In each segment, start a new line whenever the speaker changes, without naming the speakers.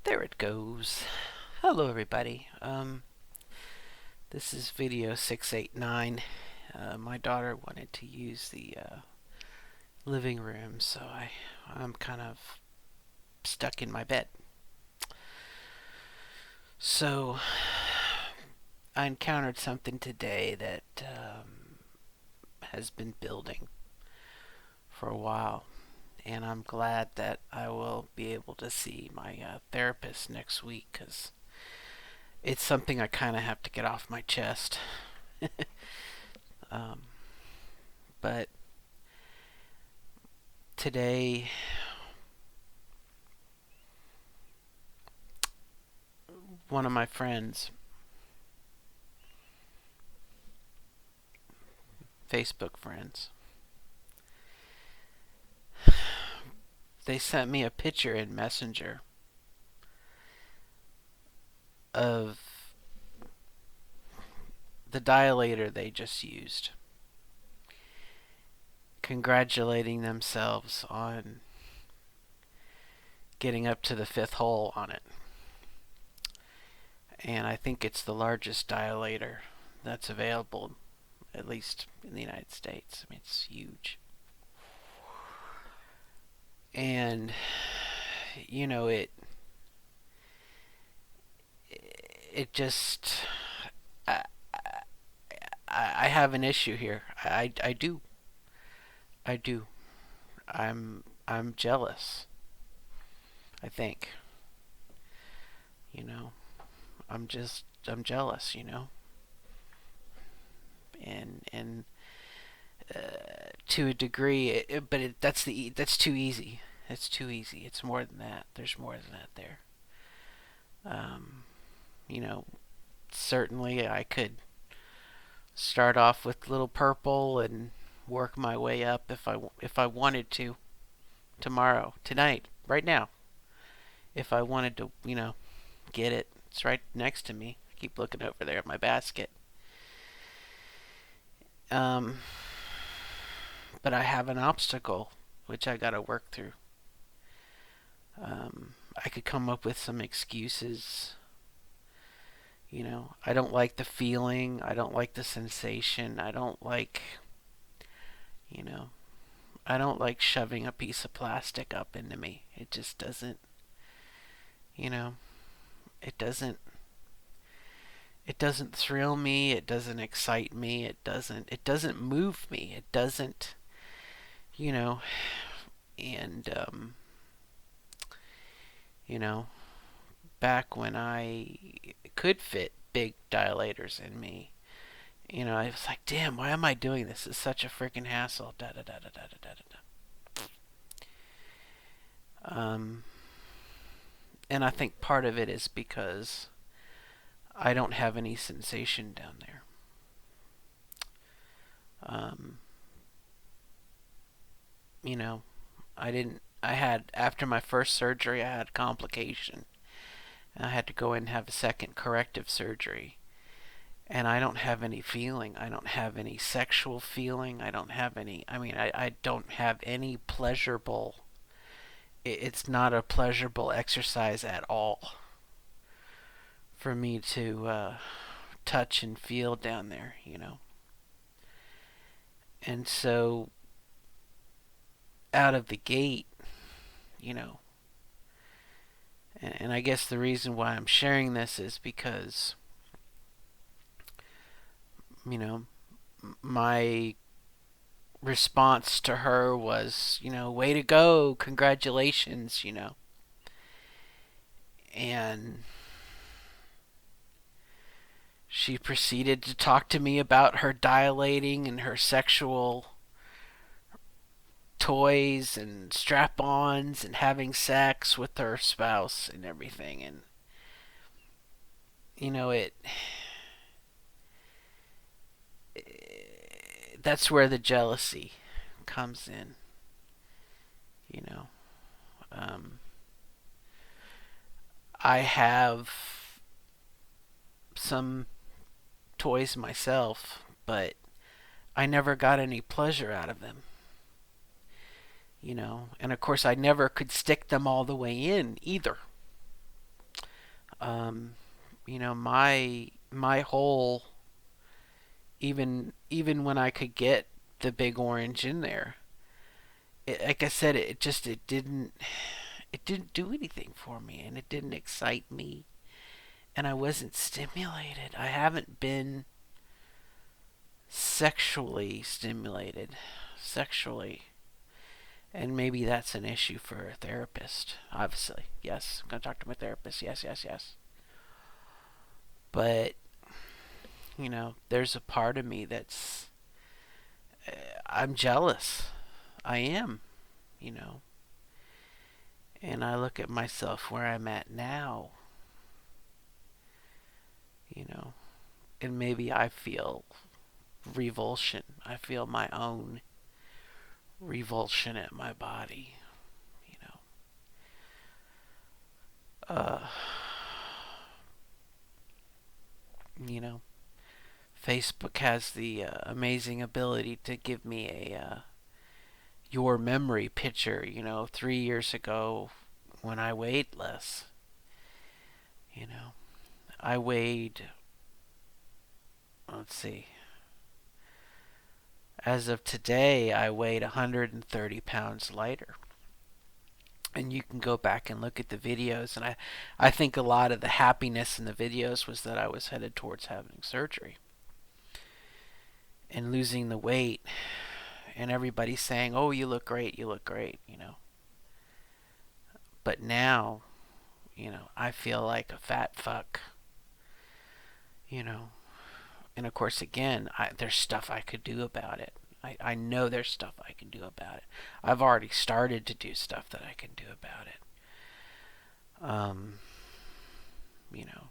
There it goes. Hello everybody. This is video 689. My daughter wanted to use the living room, so I'm kind of stuck in my bed. So I encountered something today that has been building for a while, and I'm glad that I will be able to see my therapist next week because it's something I kind of have to get off my chest. um, but today, one of my friends, Facebook friends, they sent me a picture in Messenger of the dilator they just used, congratulating themselves on getting up to the fifth hole on it. And I think it's the largest dilator that's available, at least in the United States. I mean, it's huge. And it just I, I have an issue here. I do. I'm jealous. I think. You know, I'm jealous. And to a degree, that's too easy. It's too easy. It's more than that. There's more than that there. Um, you know, Certainly I could start off with little purple and work my way up if I wanted to tomorrow, tonight, right now. If I wanted to, get it. It's right next to me. I keep looking over there at my basket. Um, but I have an obstacle which I got to work through. I could come up with some excuses. I don't like the feeling. I don't like the sensation. You know, I don't like shoving a piece of plastic up into me. It just doesn't, you know, it doesn't it doesn't thrill me, it doesn't excite me, it doesn't move me. It doesn't, you know, and you know, back when I could fit big dilators in me, I was like, damn, why am I doing this? It's such a freaking hassle. Da da da da da da da da. And I think part of it is because I don't have any sensation down there. Um, you know, I didn't. I had after my first surgery, I had a complication. I had to go in and have a second corrective surgery, and I don't have any feeling. I don't have any sexual feeling. I don't have any. I mean, I don't have any pleasurable. It's not a pleasurable exercise at all for me to touch and feel down there. And so, out of the gate, you know, and I guess the reason why I'm sharing this is because, my response to her was, way to go, congratulations. And she proceeded to talk to me about her dilating and her sexual toys and strap-ons and having sex with her spouse and everything. And you know it that's where the jealousy comes in. you know um, I have some toys myself, but I never got any pleasure out of them. And of course I never could stick them all the way in either. Um, my whole, even when I could get the big orange in there, like I said, it didn't do anything for me, and it didn't excite me, and I wasn't stimulated. I haven't been sexually stimulated, sexually. And maybe that's an issue for a therapist. Obviously, yes, I'm gonna talk to my therapist. Yes, yes, yes. But there's a part of me that's I'm jealous. I am, you know, and I look at myself where I'm at now, you know, and maybe I feel revulsion. I feel my own revulsion at my body, you know. You know, Facebook has the amazing ability to give me a your memory picture, 3 years ago when I weighed less. You know, I weighed, let's see, as of today, I weighed 130 pounds lighter. And you can go back and look at the videos, and I think a lot of the happiness in the videos was that I was headed towards having surgery and losing the weight, and everybody saying, "Oh, you look great, you look great." But now, I feel like a fat fuck, you know. And of course, again, there's stuff I could do about it. I know there's stuff I can do about it. I've already started to do stuff that I can do about it.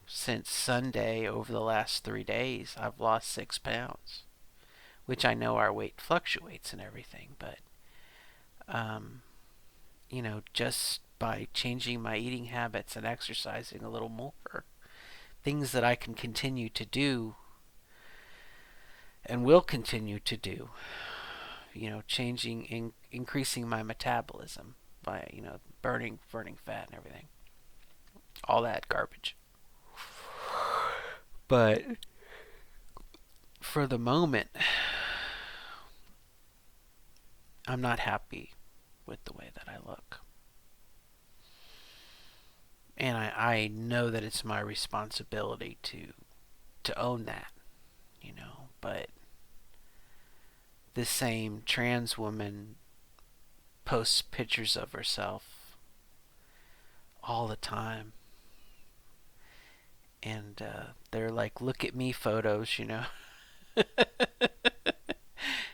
Since Sunday, over the last 3 days, I've lost 6 pounds, which I know our weight fluctuates and everything, but, just by changing my eating habits and exercising a little more, things that I can continue to do and will continue to do, increasing my metabolism by, burning fat and everything, all that garbage. But for the moment, I'm not happy with the way that I look. And I know that it's my responsibility to own that, but this same trans woman posts pictures of herself all the time, and they're like, "Look at me" photos.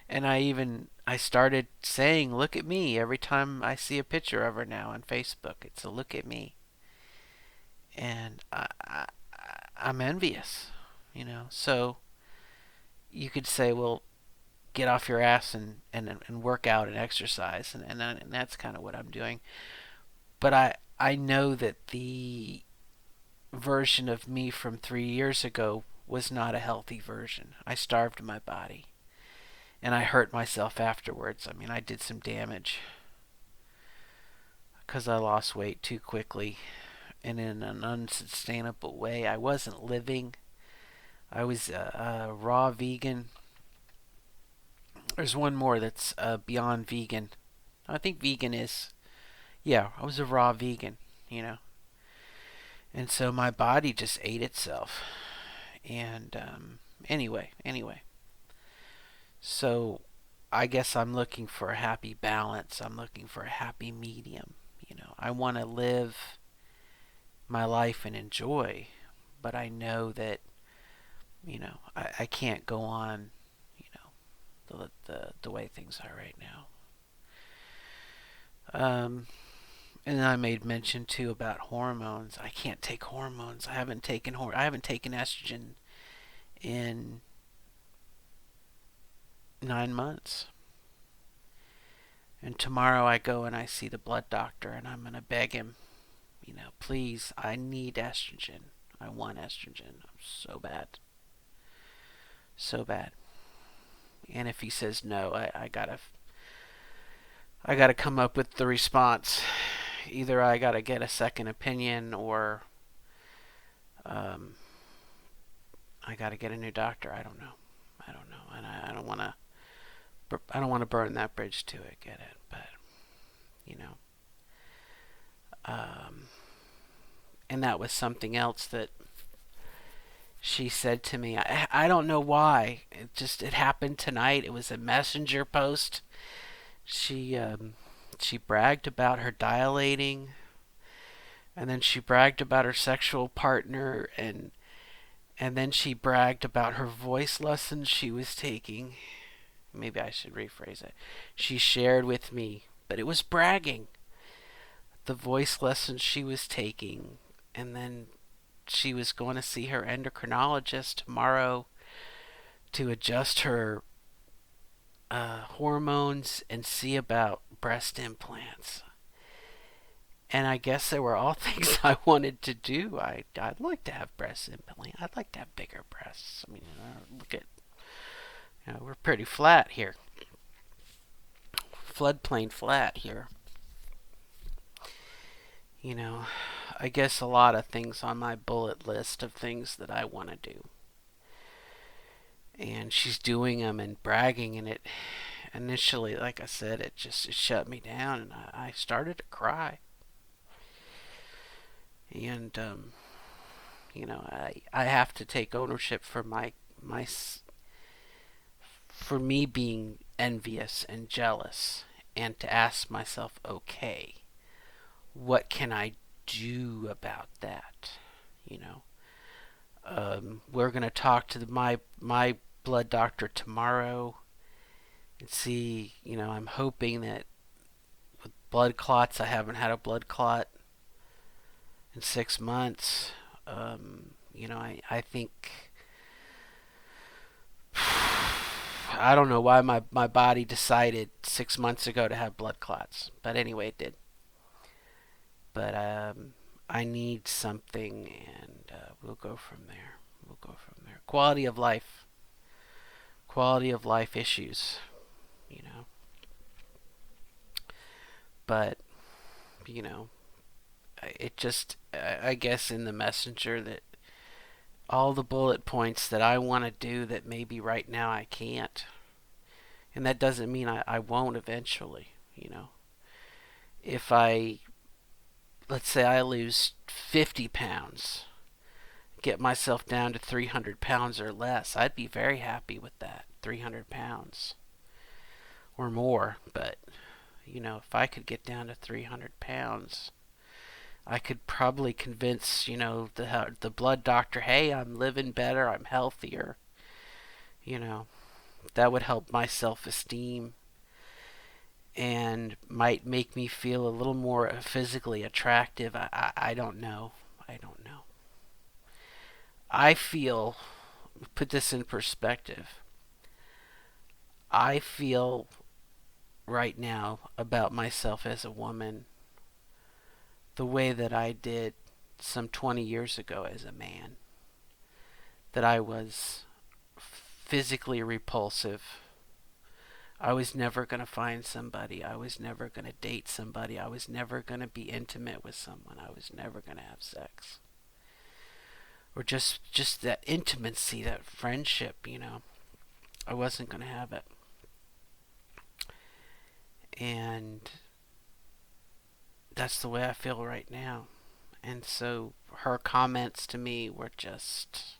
And I started saying "look at me" every time I see a picture of her now on Facebook. It's a "look at me," and I'm envious. So you could say, well, get off your ass and work out and exercise, and that's kind of what I'm doing. But I know that the version of me from 3 years ago was not a healthy version. I starved my body, and I hurt myself afterwards. I mean, I did some damage because I lost weight too quickly and in an unsustainable way. I wasn't living. I was a raw vegan. There's one more that's beyond vegan. I think vegan is. Yeah, I was a raw vegan. And so my body just ate itself. And anyway. So I guess I'm looking for a happy balance. I'm looking for a happy medium. I want to live my life and enjoy, but I know that, I can't go on, the way things are right now. And I made mention too about hormones. I can't take hormones. I haven't taken estrogen in 9 months. And tomorrow I go and I see the blood doctor, and I'm gonna beg him, please, I need estrogen. I want estrogen. I'm so bad, so bad. And if he says no, I gotta come up with the response. Either I gotta get a second opinion, or Um, I got to get a new doctor. I don't know. I don't know, and I don't want to. I don't want to burn that bridge to it. Get it? But you know, um, and that was something else that she said to me. I don't know why. It happened tonight. It was a messenger post. She she bragged about her dilating, and then she bragged about her sexual partner, and then she bragged about her voice lessons she was taking. Maybe I should rephrase it. She shared with me, but it was bragging, the voice lessons she was taking, and then she was going to see her endocrinologist tomorrow to adjust her hormones and see about breast implants. And I guess they were all things I wanted to do. I'd like to have breast implants. I'd like to have bigger breasts. I mean, look at, we're pretty flat here. Floodplain flat here. You know, I guess a lot of things on my bullet list of things that I want to do. And she's doing them and bragging, and it initially, like I said, it shut me down, and I started to cry. And I have to take ownership for for me being envious and jealous, and to ask myself, okay, what can I do about that? You know, we're gonna talk to my blood doctor tomorrow and see. I'm hoping that with blood clots, I haven't had a blood clot in 6 months. I think I don't know why my body decided 6 months ago to have blood clots, but anyway, it did. But I need something, and we'll go from there. We'll go from there. Quality of life issues, you know. But you know, it just, I guess, in the messenger, that all the bullet points that I want to do that maybe right now I can't, and that doesn't mean I won't eventually. If let's say I lose 50 pounds, get myself down to 300 pounds or less, I'd be very happy with that. 300 pounds or more. But if I could get down to 300 pounds, I could probably convince the blood doctor, hey, I'm living better, I'm healthier. That would help my self-esteem and might make me feel a little more physically attractive. I don't know. I don't know. I feel, put this in perspective, I feel right now about myself as a woman the way that I did some 20 years ago as a man. That I was physically repulsive. I was never going to find somebody. I was never going to date somebody. I was never going to be intimate with someone. I was never going to have sex. Or just that intimacy, that friendship, I wasn't going to have it. And that's the way I feel right now. And so her comments to me were just,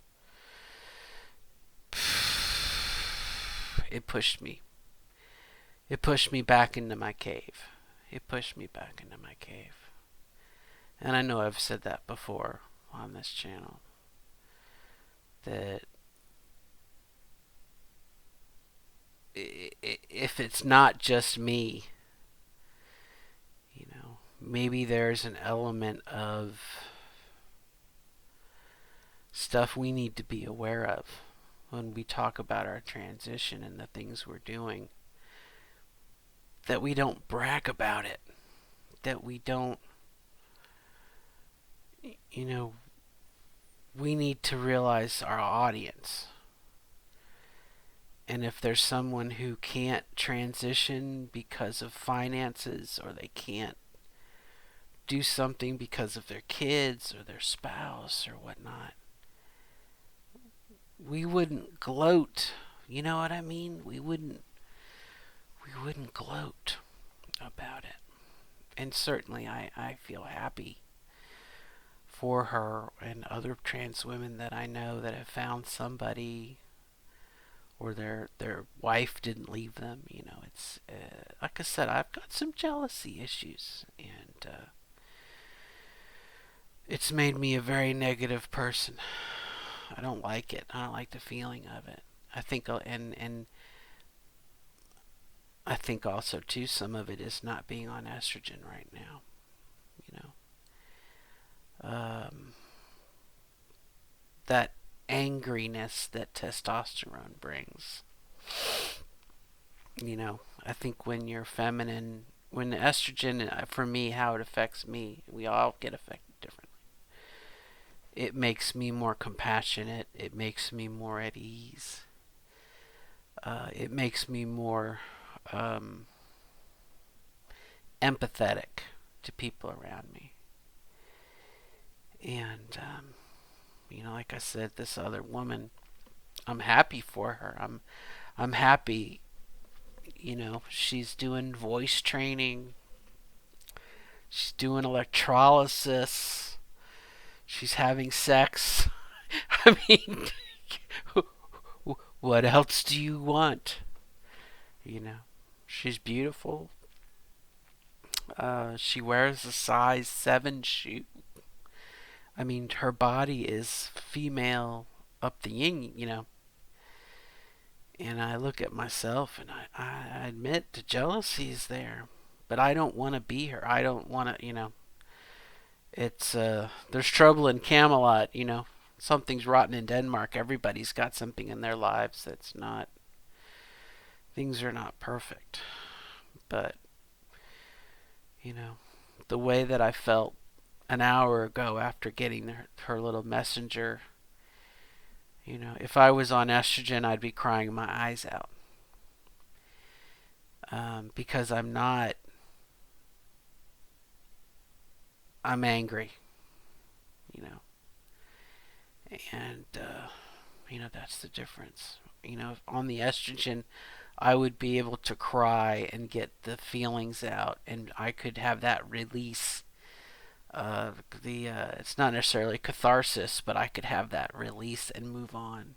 it pushed me. It pushed me back into my cave. It pushed me back into my cave. And I know I've said that before on this channel, that if it's not just me, maybe there's an element of stuff we need to be aware of when we talk about our transition and the things we're doing, that we don't brag about it, that we don't, we need to realize our audience. And if there's someone who can't transition because of finances, or they can't do something because of their kids or their spouse or whatnot, we wouldn't gloat. You know what I mean? We wouldn't gloat about it. And certainly I feel happy for her and other trans women that I know that have found somebody, or their wife didn't leave them. It's like I said, I've got some jealousy issues, and it's made me a very negative person. I don't like it. I don't like the feeling of it. I think, and I think also too, some of it is not being on estrogen right now. You know, that angriness that testosterone brings. I think when you're feminine, when estrogen, for me, how it affects me, we all get affected differently. It makes me more compassionate. It makes me more at ease. It makes me more um, empathetic to people around me. And like I said, this other woman, I'm happy for her. I'm happy. She's doing voice training. She's doing electrolysis. She's having sex. I mean, what else do you want? She's beautiful. She wears a size 7 shoe. I mean, her body is female up the yin. And I look at myself and I admit the jealousy is there. But I don't want to be her. I don't want to. It's, there's trouble in Camelot. Something's rotten in Denmark. Everybody's got something in their lives that's not, things are not perfect. But, the way that I felt an hour ago after getting her little messenger, if I was on estrogen, I'd be crying my eyes out. Because I'm not, I'm angry, and, that's the difference. On the estrogen, I would be able to cry and get the feelings out, and I could have that release. It's not necessarily catharsis, but I could have that release and move on.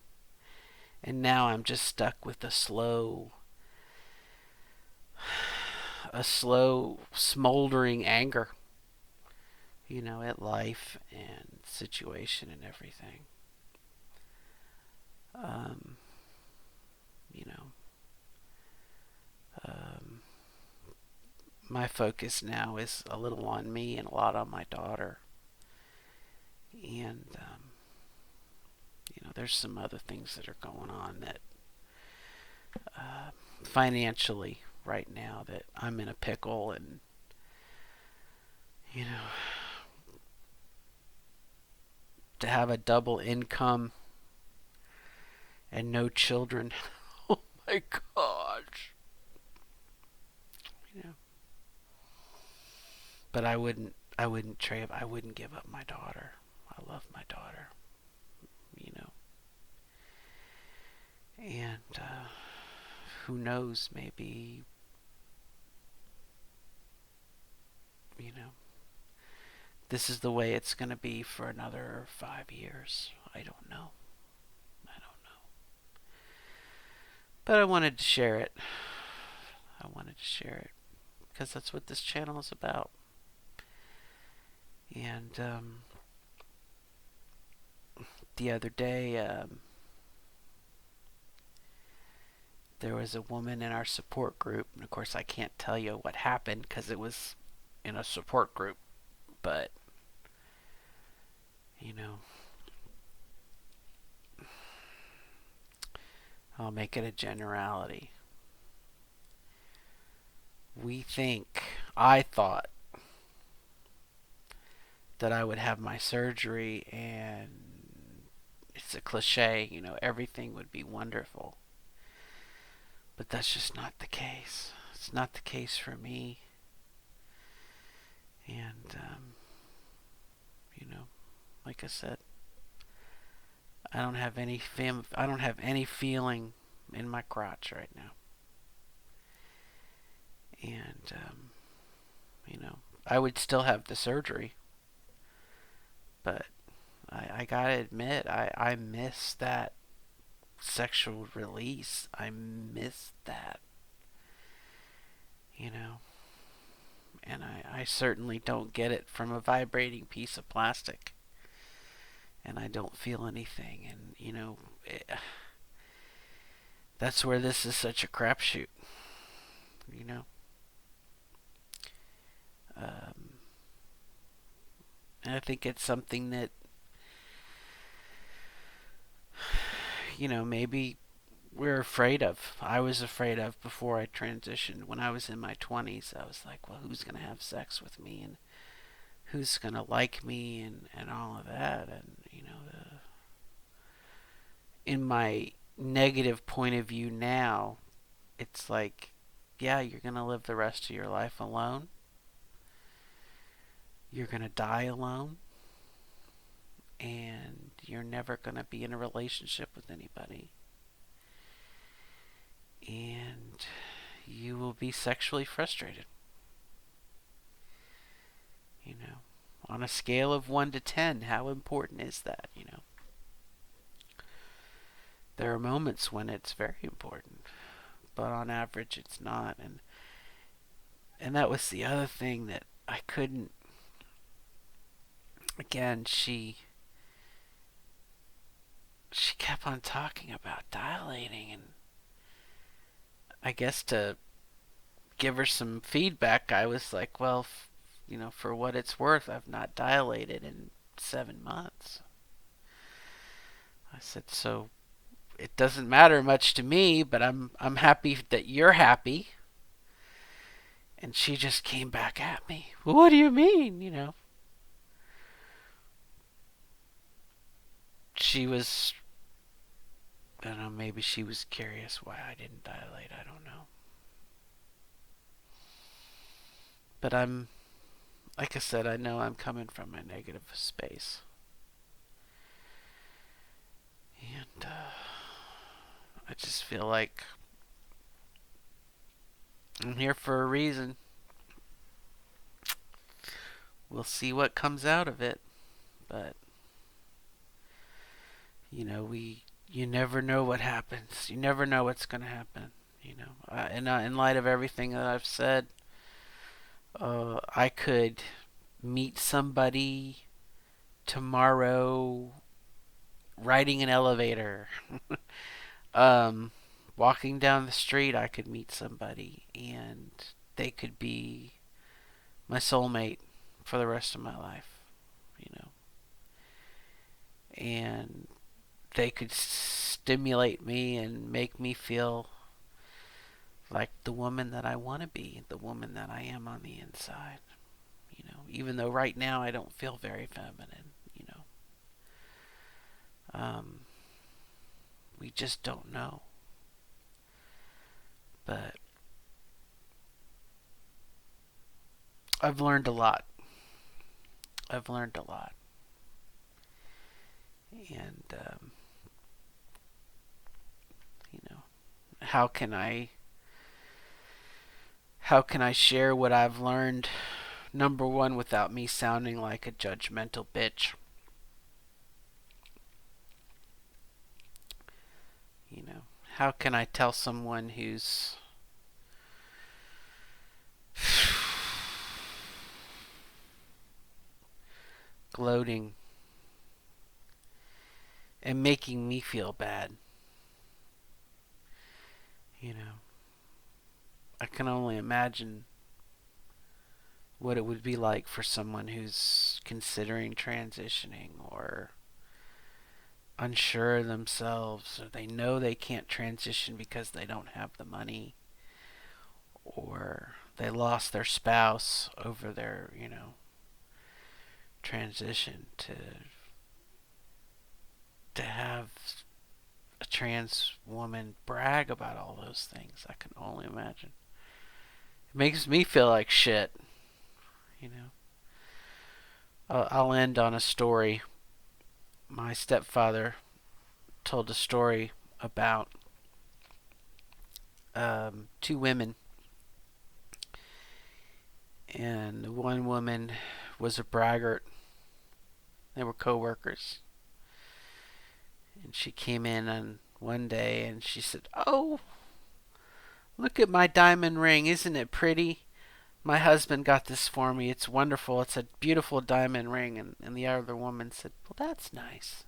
And now I'm just stuck with a slow smoldering anger, at life and situation and everything. Um, you know, um, my focus now is a little on me and a lot on my daughter. And, there's some other things that are going on that financially right now that I'm in a pickle, and, to have a double income and no children. Oh my gosh. But I wouldn't give up my daughter. I love my daughter. And who knows, maybe, this is the way it's going to be for another 5 years. I don't know. But I wanted to share it. Because that's what this channel is about. And the other day, there was a woman in our support group, and of course I can't tell you what happened because it was in a support group, but I'll make it a generality. I thought that I would have my surgery and it's a cliche, everything would be wonderful. But that's just not the case. It's not the case for me. And, you know, like I said, I don't have any feeling in my crotch right now. And, I would still have the surgery, but I gotta admit, I miss that sexual release. I miss that, you know, and I certainly don't get it from a vibrating piece of plastic, and I don't feel anything, and, that's where this is such a crapshoot, you know. Um, and I think it's something that, maybe we're afraid of. I was afraid of before I transitioned. When I was in my 20s, I was like, well, who's going to have sex with me? And who's going to like me? And all of that. And, in my negative point of view now, it's like, yeah, you're going to live the rest of your life alone. You're going to die alone. And you're never going to be in a relationship with anybody. And you will be sexually frustrated. On a scale of 1 to 10, how important is that? There are moments when it's very important, but on average it's not. And that was the other thing that I couldn't. Again, she kept on talking about dilating, and I guess to give her some feedback, I was like, well, for what it's worth, I've not dilated in 7 months. I said, so it doesn't matter much to me, but I'm happy that you're happy. And she just came back at me. Well, what do you mean? She was, I don't know, maybe she was curious why I didn't dilate. I don't know. But like I said, I know I'm coming from a negative space. And I just feel like I'm here for a reason. We'll see what comes out of it. But, you never know what happens. You never know what's going to happen. In light of everything that I've said, I could meet somebody tomorrow riding an elevator. um, Walking down the street, I could meet somebody, and they could be my soulmate for the rest of my life. And they could stimulate me and make me feel like the woman that I want to be, the woman that I am on the inside. Even though right now I don't feel very feminine. We just don't know. But I've learned a lot. I've learned a lot. And, how can I share what I've learned? Number one, without me sounding like a judgmental bitch. How can I tell someone who's gloating and making me feel bad? I can only imagine what it would be like for someone who's considering transitioning, or unsure of themselves, or they know they can't transition because they don't have the money, or they lost their spouse over their, transition, to have a trans woman brag about all those things. I can only imagine. It makes me feel like shit, you know. I'll end on a story. My stepfather told a story about two women, and the one woman was a braggart. They were co-workers, and she came in on one day and she said, "Oh, look at my diamond ring! Isn't it pretty? My husband got this for me. It's wonderful. It's a beautiful diamond ring." And the other woman said, "Well, that's nice."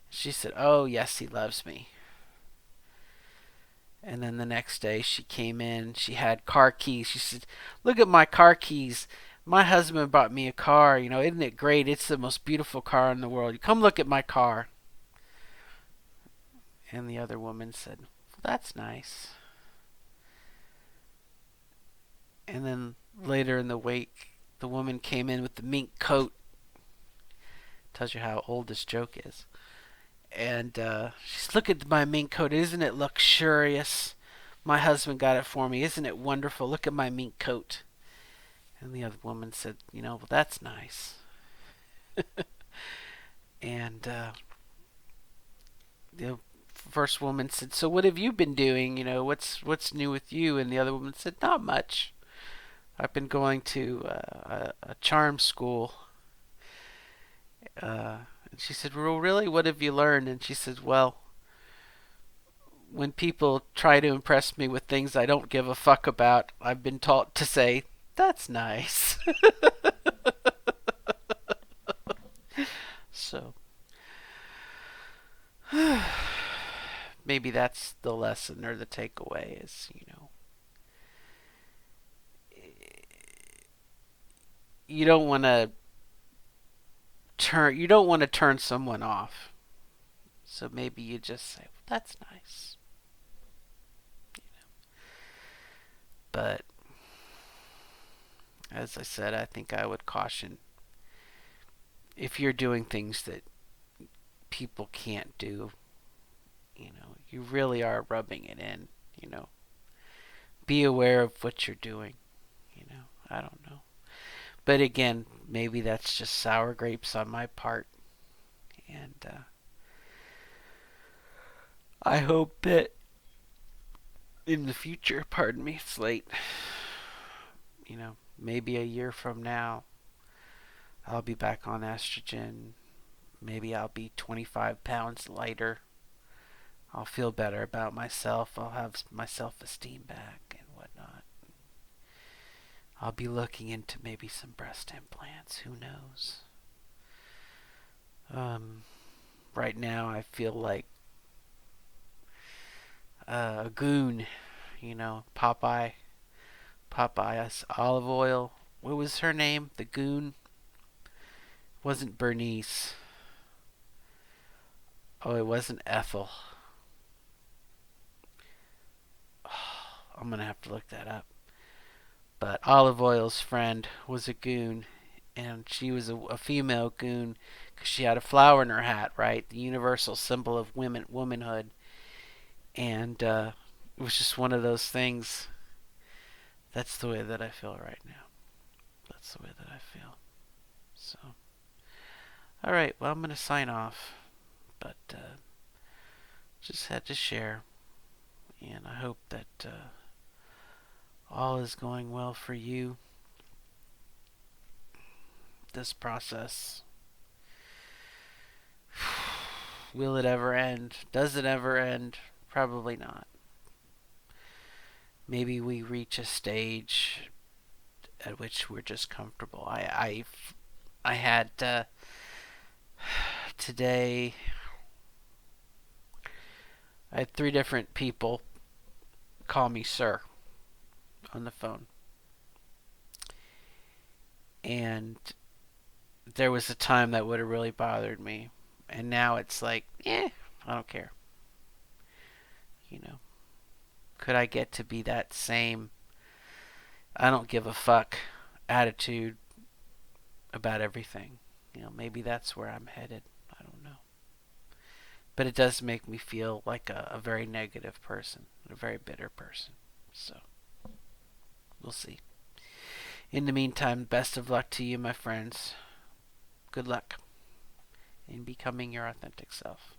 She said, "Oh, yes, he loves me." And then the next day she came in. She had car keys. She said, "Look at my car keys. My husband bought me a car. Isn't it great? It's the most beautiful car in the world. Come look at my car." And the other woman said, "Well, that's nice." And then later in the week, the woman came in with the mink coat. Tells you how old this joke is. And she said, "Look at my mink coat. Isn't it luxurious? My husband got it for me. Isn't it wonderful? Look at my mink coat." And the other woman said, "Well, that's nice." And the first woman said, "So what have you been doing? What's new with you?" And the other woman said, "Not much. I've been going to a charm school." And she said, "Well, really, what have you learned?" And she said, "Well, when people try to impress me with things I don't give a fuck about, I've been taught to say, that's nice." So, maybe that's the lesson or the takeaway is, you don't want to turn someone off. So maybe you just say, well, that's nice. But as I said, I think I would caution, if you're doing things that people can't do, you really are rubbing it in, be aware of what you're doing, I don't know. But again, maybe that's just sour grapes on my part. And I hope that in the future, pardon me, it's late, maybe a year from now, I'll be back on estrogen. Maybe I'll be 25 pounds lighter. I'll feel better about myself. I'll have my self-esteem back and whatnot. I'll be looking into maybe some breast implants. Who knows? Right now, I feel like a goon. Popeye's olive oil. What was her name? The goon? Wasn't Bernice. Oh, it wasn't Ethel. I'm going to have to look that up. But Olive Oil's friend was a goon, and she was a female goon because she had a flower in her hat, right? The universal symbol of womanhood. And it was just one of those things. That's the way that I feel right now. That's the way that I feel. So, all right. Well, I'm going to sign off, but just had to share, and I hope that all is going well for you. This process, will it ever end? Does it ever end? Probably not. Maybe we reach a stage at which we're just comfortable. I had today. I had 3 different people call me sir on the phone, and there was a time that would have really bothered me, and now it's like, I don't care. Could I get to be that same I don't give a fuck attitude about everything? Maybe that's where I'm headed. I don't know. But it does make me feel like a very negative person, a very bitter person. So, we'll see. In the meantime, best of luck to you, my friends. Good luck in becoming your authentic self.